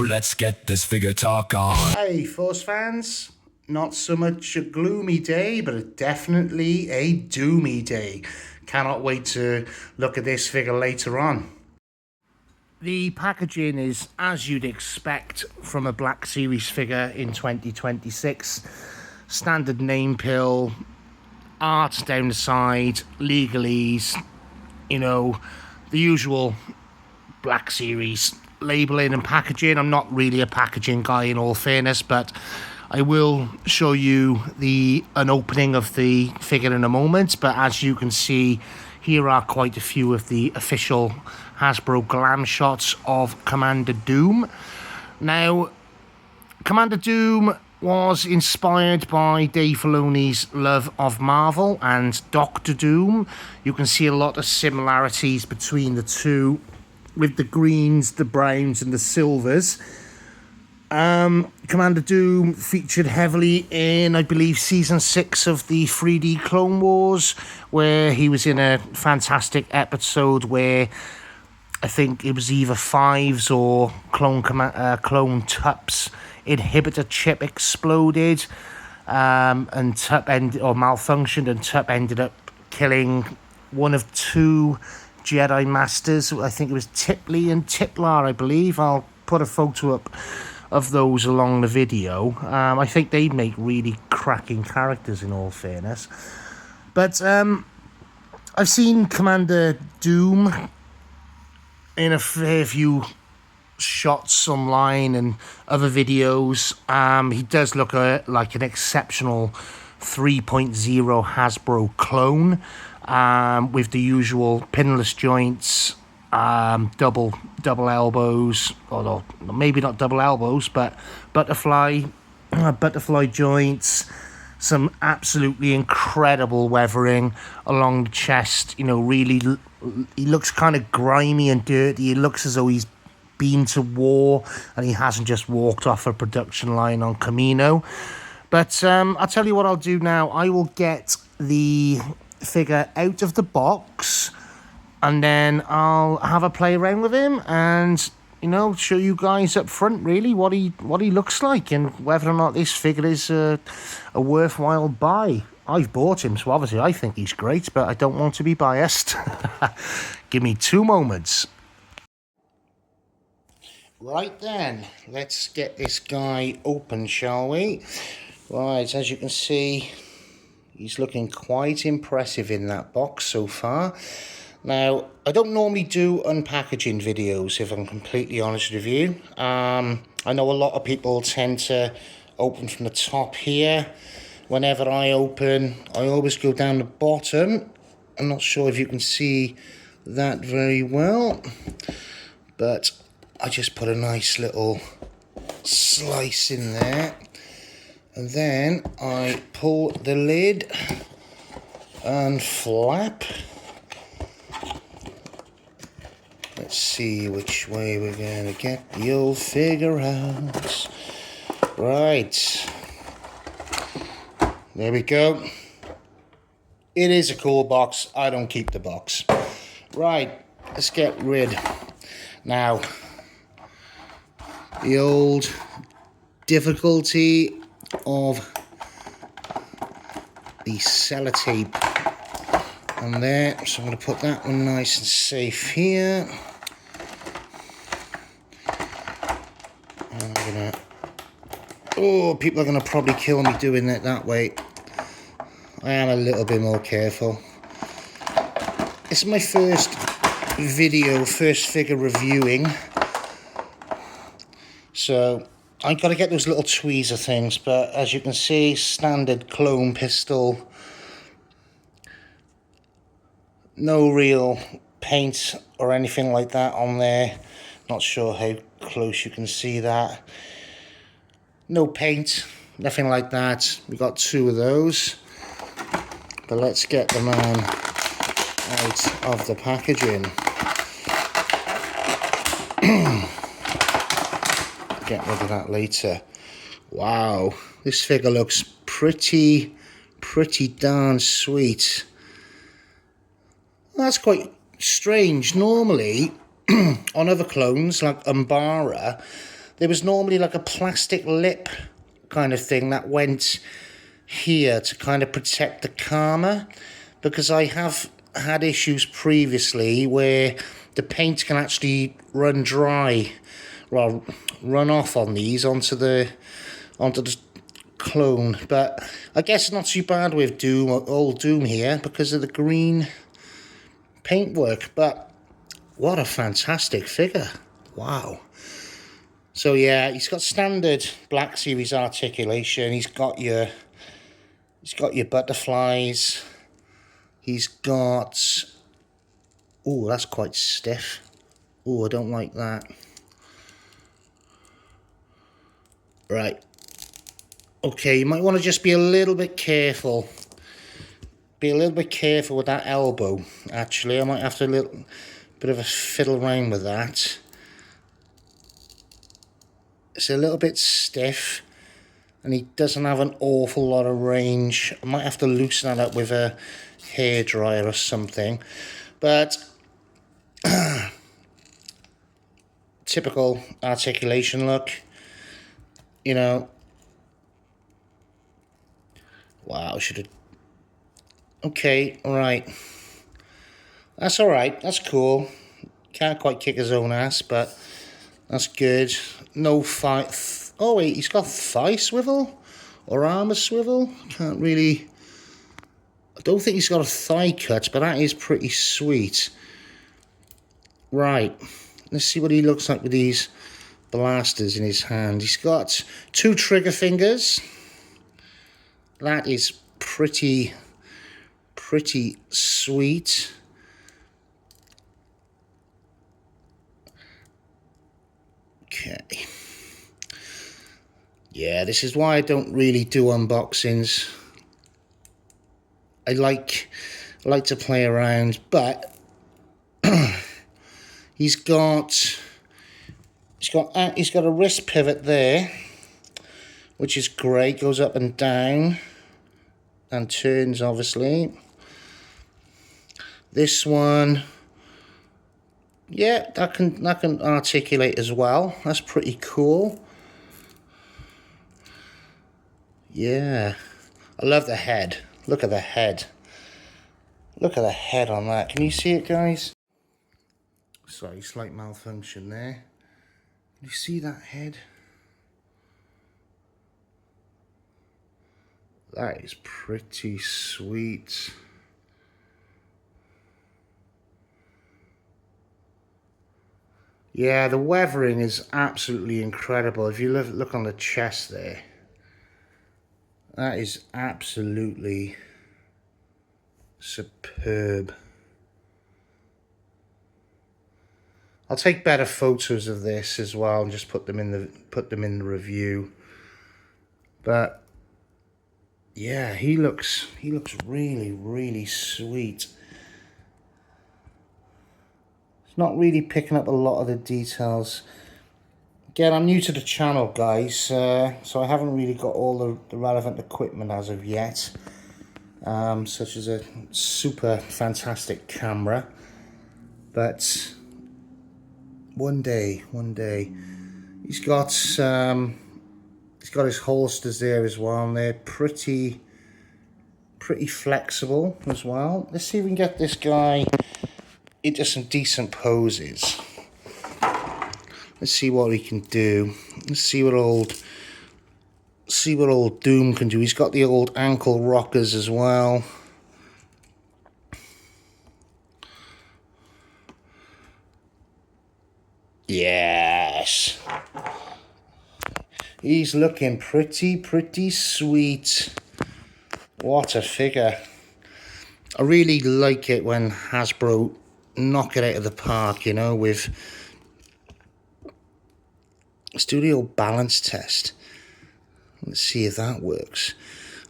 let's get this figure talk on. Hey, Force fans. Not so much a gloomy day, but definitely a doomy day. Cannot wait to look at this figure later on. The packaging is as you'd expect from a Black Series figure in 2026. Standard name pill, art down the side, legalese, you know, the usual Black Series labelling and packaging. I'm not really a packaging guy in all fairness, but I will show you an opening of the figure in a moment. But as you can see, here are quite a few of the official Hasbro glam shots of Commander Doom. Now, Commander Doom was inspired by Dave Filoni's love of Marvel and Doctor Doom. You can see a lot of similarities between the two, with the greens, the browns, and the silvers. Commander Doom featured heavily in, I believe, Season 6 of the 3D Clone Wars, where he was in a fantastic episode where I think it was either Fives or Clone Tup's inhibitor chip exploded, and Tup malfunctioned, and Tup ended up killing one of two Jedi Masters. I think it was Tipley and Tiplar, I believe. I'll put a photo up of those along the video. I think they make really cracking characters, in all fairness. But I've seen Commander Doom in a fair few shots online and other videos. He does look like an exceptional 3.0 Hasbro clone, with the usual pinless joints, double elbows, or maybe not double elbows, but butterfly joints, some absolutely incredible weathering along the chest. You know, really, he looks kind of grimy and dirty. He looks as though he's been to war and he hasn't just walked off a production line on Camino. But I'll tell you what I'll do now. I will get the figure out of the box, and then I'll have a play around with him and, you know, show you guys up front really what he looks like and whether or not this figure is a worthwhile buy. I've bought him, so obviously I think he's great, but I don't want to be biased. Give me 2 moments. Right then, let's get this guy open, shall we? Right, as you can see, he's looking quite impressive in that box so far. Now, I don't normally do unpackaging videos, if I'm completely honest with you. I know a lot of people tend to open from the top here. Whenever I open, I always go down the bottom. I'm not sure if you can see that very well, but I just put a nice little slice in there. And then I pull the lid and flap. Let's see which way we're going to get the old figure out. Right. There we go. It is a cool box. I don't keep the box. Right. Let's get rid. Now, the old difficulty of the sellotape on there. So I'm going to put that one nice and safe here. Oh, people are going to probably kill me doing it that way. I am a little bit more careful. This is my first figure reviewing. So I've got to get those little tweezer things, but as you can see, standard clone pistol. No real paint or anything like that on there. Not sure how close you can see that. No paint, nothing like that. We got 2 of those. But let's get the man out of the packaging. Get rid of that later. Wow, this figure looks pretty darn sweet. That's quite strange. Normally, on other clones like Umbara, there was normally like a plastic lip kind of thing that went here to kind of protect the karma, because I have had issues previously where the paint can actually run dry, well, run off on these onto the clone. But I guess it's not too bad with old Doom here because of the green paintwork. But what a fantastic figure. Wow. So yeah, he's got standard Black Series articulation. He's got your butterflies. He's got, oh, that's quite stiff. Oh, I don't like that. Right. Okay, you might want to just be a little bit careful. Be a little bit careful with that elbow, actually. I might have to a little bit of a fiddle around with that. It's a little bit stiff, and he doesn't have an awful lot of range. I might have to loosen that up with a hairdryer or something. But typical articulation look, you know. Wow, should have. Okay, all right. That's all right. That's cool. Can't quite kick his own ass, but that's good. No fight. Oh wait, he's got thigh swivel or armor swivel. Can't really. I don't think he's got a thigh cut, but that is pretty sweet. Right. Let's see what he looks like with these blasters in his hand. He's got 2 trigger fingers. That is pretty sweet. Okay. Yeah, this is why I don't really do unboxings. I like to play around, but he's got a wrist pivot there, which is great. Goes up and down and turns, obviously. This one, yeah, that can articulate as well. That's pretty cool. Yeah, I love the head. Look at the head. Look at the head on that. Can you see it, guys? Sorry, slight malfunction there. Can you see that head? That is pretty sweet. Yeah, the weathering is absolutely incredible. If you look on the chest there, that is absolutely superb. I'll take better photos of this as well and just put them in the review. But yeah, he looks really sweet. It's not really picking up a lot of the details. Again, I'm new to the channel, guys, so I haven't really got all the relevant equipment as of yet, such as a super fantastic camera. But one day, he's got his holsters there as well, and they're pretty flexible as well. Let's see if we can get this guy into some decent poses. Let's see what he can do. Let's see what old Doom can do. He's got the old ankle rockers as well. Yes. He's looking pretty sweet. What a figure. I really like it when Hasbro knock it out of the park, you know, with... Let's do the old balance test. Let's see if that works.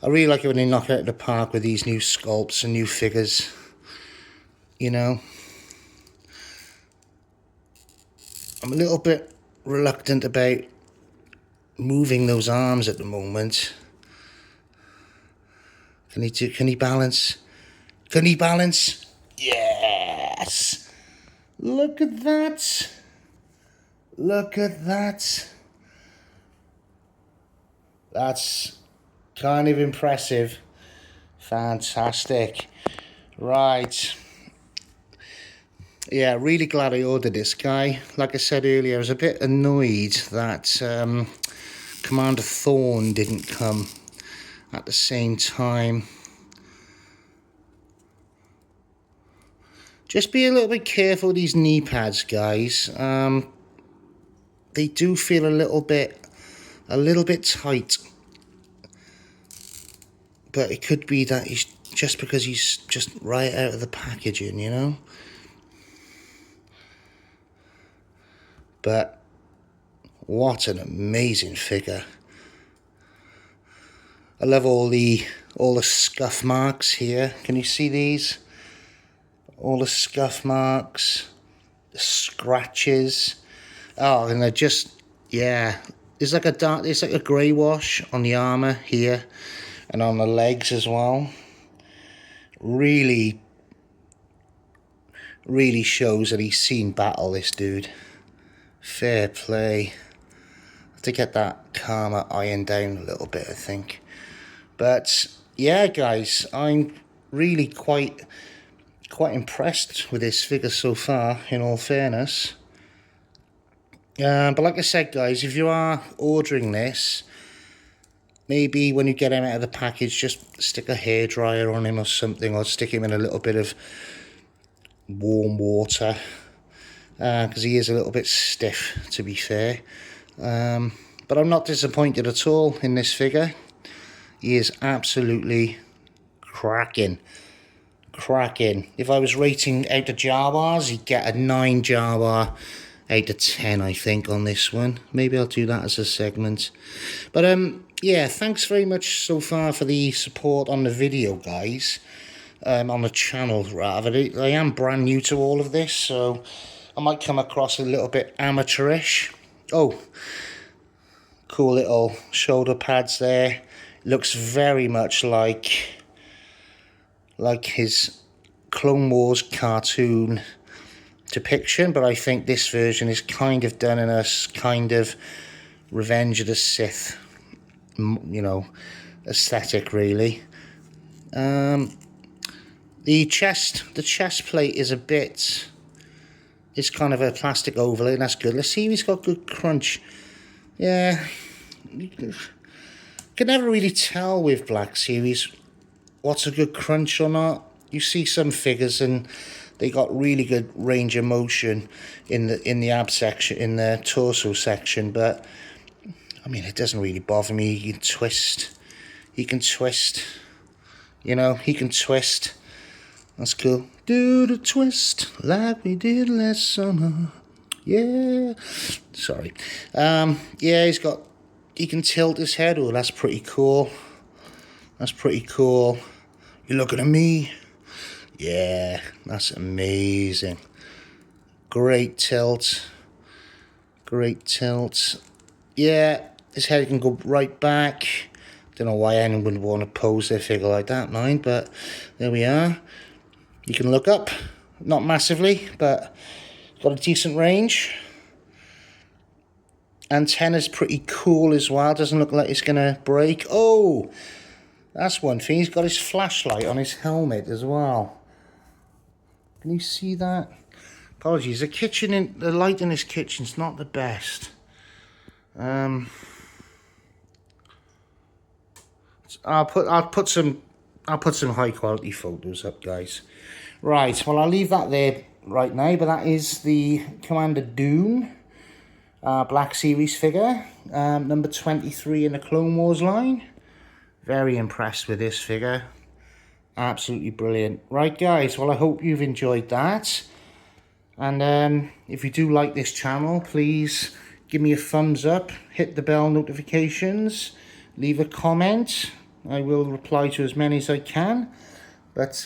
I really like it when they knock it out of the park with these new sculpts and new figures, you know. I'm a little bit reluctant about moving those arms at the moment. Can he balance? Can he balance? Yes! Look at that! Look at that! That's kind of impressive. Fantastic. Right. Yeah, really glad I ordered this guy. Like I said earlier, I was a bit annoyed that Commander Thorn didn't come at the same time. Just be a little bit careful with these knee pads, guys. They do feel a little bit tight. But it could be that he's just because he's just right out of the packaging, you know. But what an amazing figure. I love all the scuff marks here. Can you see these? All the scuff marks, the scratches. Oh, and they're just, yeah. There's like a grey wash on the armour here and on the legs as well. Really shows that he's seen battle, this dude. Fair play. I have to get that karma ironed down a little bit, I think. But yeah, guys, I'm really quite impressed with this figure so far, in all fairness. But like I said, guys, if you are ordering this, maybe when you get him out of the package, just stick a hairdryer on him or something, or stick him in a little bit of warm water, because he is a little bit stiff, to be fair. But I'm not disappointed at all in this figure. He is absolutely cracking. If I was rating out of Jawas, he'd get a 9 Jawa out of 10, I think, on this one. Maybe I'll do that as a segment. But yeah, thanks very much so far for the support on the video, guys. On the channel, rather. I am brand new to all of this, so I might come across a little bit amateurish. Oh, cool little shoulder pads there. Looks very much like his Clone Wars cartoon depiction, but I think this version is kind of done in a kind of Revenge of the Sith, you know, aesthetic, really. The chest plate is it's kind of a plastic overlay, and that's good. Let's see if he's got good crunch. Yeah, you can never really tell with Black Series what's a good crunch or not. You see some figures and they got really good range of motion in the ab section, in the torso section, but I mean, it doesn't really bother me. He can twist, you know, he can twist. That's cool. Do the twist like we did last summer. Yeah. Sorry. Yeah, he can tilt his head. Oh, that's pretty cool. You're looking at me? Yeah, that's amazing. Great tilt. Yeah, his head can go right back. Don't know why anyone would want to pose their figure like that, mind, but there we are. You can look up, not massively, but got a decent range. Antenna's pretty cool as well. Doesn't look like it's gonna break. Oh, that's one thing. He's got his flashlight on his helmet as well. Can you see that? Apologies. The light in this kitchen's not the best. I'll put some high quality photos up, guys. Right. Well, I'll leave that there right now. But that is the Commander Dune Black Series figure, number 23 in the Clone Wars line. Very impressed with this figure. Absolutely brilliant. Right, guys, well, I hope you've enjoyed that. And if you do like this channel, please give me a thumbs up, hit the bell notifications, leave a comment. I will reply to as many as I can. But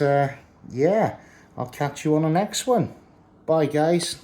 yeah, I'll catch you on the next one. Bye, guys.